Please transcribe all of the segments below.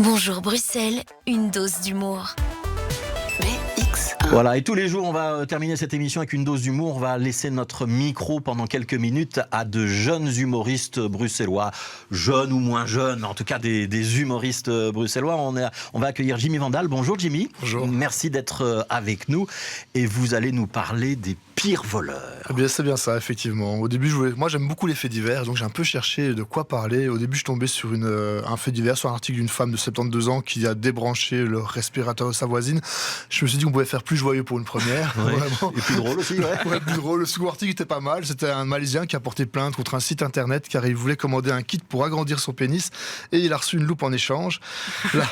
Bonjour Bruxelles, une dose d'humour. Voilà, et tous les jours, on va terminer cette émission avec une dose d'humour. On va laisser notre micro pendant quelques minutes à de jeunes humoristes bruxellois, jeunes ou moins jeunes, en tout cas des humoristes bruxellois. On va accueillir Jimmy Vandal. Bonjour Jimmy. Bonjour. Merci d'être avec nous et vous allez nous parler des pires voleurs. Eh bien, c'est bien ça, effectivement. Au début, moi j'aime beaucoup les faits divers, donc j'ai un peu cherché de quoi parler. Au début, je tombais sur un fait divers, sur un article d'une femme de 72 ans qui a débranché le respirateur de sa voisine. Je me suis dit qu'on pouvait faire plus joyeux pour une première. Ouais. Vraiment. Et plus drôle aussi, ouais. Ouais, plus drôle. Le second article était pas mal. C'était un Malaisien qui a porté plainte contre un site internet car il voulait commander un kit pour agrandir son pénis et il a reçu une loupe en échange. Là,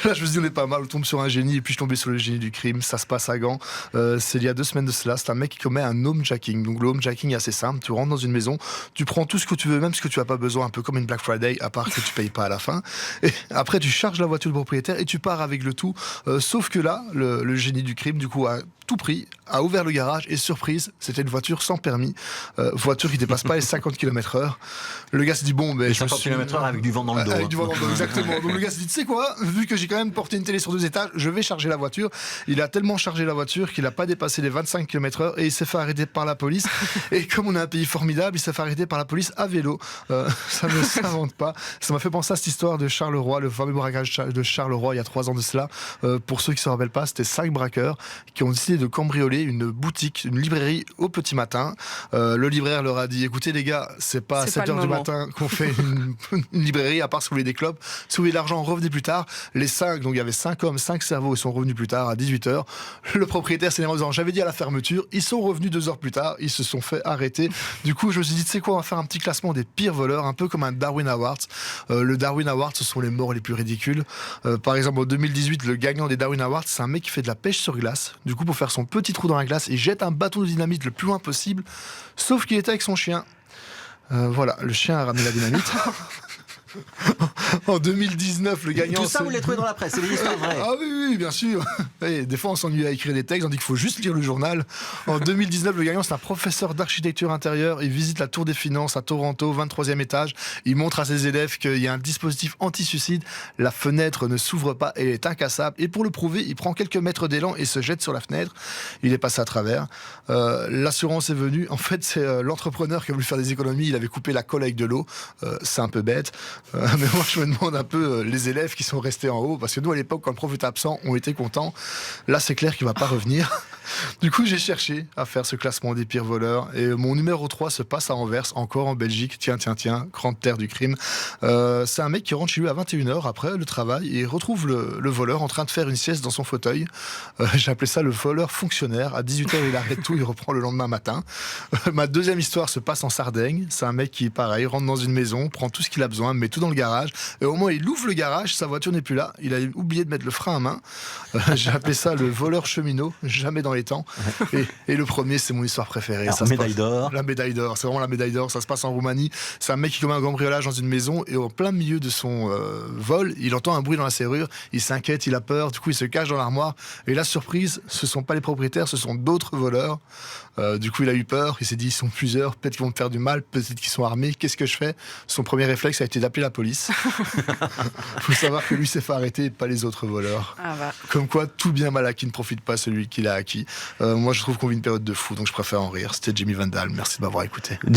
je me suis dit on est pas mal, on tombe sur un génie et puis je tombais sur le génie du crime. Ça se passe à Gand. C'est il y a 2 semaines de cela. C'est un mec qui commet un homejacking. Donc le homejacking est assez simple. Tu rentres dans une maison, tu prends tout ce que tu veux, même ce que tu n'as pas besoin, un peu comme une Black Friday, à part que tu payes pas à la fin. Et après tu charges la voiture du propriétaire et tu pars avec le tout. Sauf que là, le génie du crime, du coup, a tout pris, a ouvert le garage et surprise, c'était une voiture sans permis, voiture qui dépasse pas les 50 km/h. Le gars s'est dit bon, ben, 50 km/h avec du vent dans le dos. Avec du vent dans le dos, exactement. Donc le gars s'est dit, tu sais quoi, vu que j'ai quand même porté une télé sur 2 étages, je vais charger la voiture. Il a tellement chargé la voiture qu'il a pas dépassé les 25 km/h et il s'est fait arrêter par la police. Et comme on a un pays formidable, il s'est fait arrêter par la police à vélo. Ça ne s'invente pas. Ça m'a fait penser à cette histoire de Charleroi, le fameux braquage de Charleroi il y a 3 ans de cela. Pour ceux qui se rappellent pas, c'était 5 braqueurs qui ont décidé de cambrioler une boutique, une librairie au petit matin. Le libraire leur a dit, écoutez les gars, c'est pas à 7h du matin qu'on fait une librairie, à part si vous voulez des clopes. Si vous voulez de l'argent, revenez plus tard. Les 5, donc il y avait 5 hommes, 5 cerveaux, ils sont revenus plus tard à 18h. Le propriétaire s'est énervé en disant, j'avais dit à la fermeture. Ils sont revenus 2 heures plus tard, ils se sont fait arrêter. Du coup, je me suis dit, tu sais quoi, on va faire un petit classement des pires voleurs, un peu comme un Darwin Award. Le Darwin Award, ce sont les morts les plus ridicules. Par exemple, en 2018, le gagnant des Darwin Awards, c'est un mec qui fait de la pêche sur glace. Du coup, pour faire son petit trou dans la glace, il jette un bâton de dynamite le plus loin possible, sauf qu'il était avec son chien. Voilà, le chien a ramené la dynamite. En 2019, le gagnant... Tout ça, vous l'avez trouvé dans la presse, c'est des histoires vraies. Ah oui, bien sûr. Et des fois, on s'ennuie à écrire des textes, on dit qu'il faut juste lire le journal. En 2019, le gagnant, c'est un professeur d'architecture intérieure. Il visite la Tour des Finances à Toronto, 23e étage. Il montre à ses élèves qu'il y a un dispositif anti-suicide. La fenêtre ne s'ouvre pas et est incassable. Et pour le prouver, il prend quelques mètres d'élan et se jette sur la fenêtre. Il est passé à travers. L'assurance est venue. En fait, c'est l'entrepreneur qui a voulu faire des économies. Il avait coupé la colle avec de l'eau. C'est un peu bête. Mais moi, je me demande un peu les élèves qui sont restés en haut, parce que nous, à l'époque, quand le prof était absent, on était contents. Là, c'est clair qu'il ne va pas revenir. Du coup, j'ai cherché à faire ce classement des pires voleurs. Et mon numéro 3 se passe à Anvers, encore en Belgique. Tiens, grande terre du crime. C'est un mec qui rentre chez lui à 21h après le travail et retrouve le voleur en train de faire une sieste dans son fauteuil. J'ai appelé ça le voleur fonctionnaire. À 18h, il arrête tout, il reprend le lendemain matin. Ma deuxième histoire se passe en Sardaigne. C'est un mec qui, pareil, rentre dans une maison, prend tout ce qu'il a besoin, met tout dans le garage. Et au moment où il ouvre le garage, sa voiture n'est plus là. Il a oublié de mettre le frein à main. J'ai appelé ça le voleur cheminot, jamais dans les temps. Et le premier, c'est mon histoire préférée. Alors, ça médaille d'or. La médaille d'or, c'est vraiment la médaille d'or. Ça se passe en Roumanie. C'est un mec qui commet un cambriolage dans une maison et au plein milieu de son vol, il entend un bruit dans la serrure. Il s'inquiète, il a peur. Du coup, il se cache dans l'armoire. Et la surprise, ce sont pas les propriétaires, ce sont d'autres voleurs. Du coup, il a eu peur. Il s'est dit, ils sont plusieurs. Peut-être qu'ils vont me faire du mal. Peut-être qu'ils sont armés. Qu'est-ce que je fais? Son premier réflexe a été d'appeler la police. Faut savoir que lui s'est fait arrêter et pas les autres voleurs. Ah bah. Comme quoi, tout bien mal acquis ne profite pas à celui qui l'a acquis. Moi, je trouve qu'on vit une période de fou, donc je préfère en rire. C'était Jimmy Vandal. Merci de m'avoir écouté.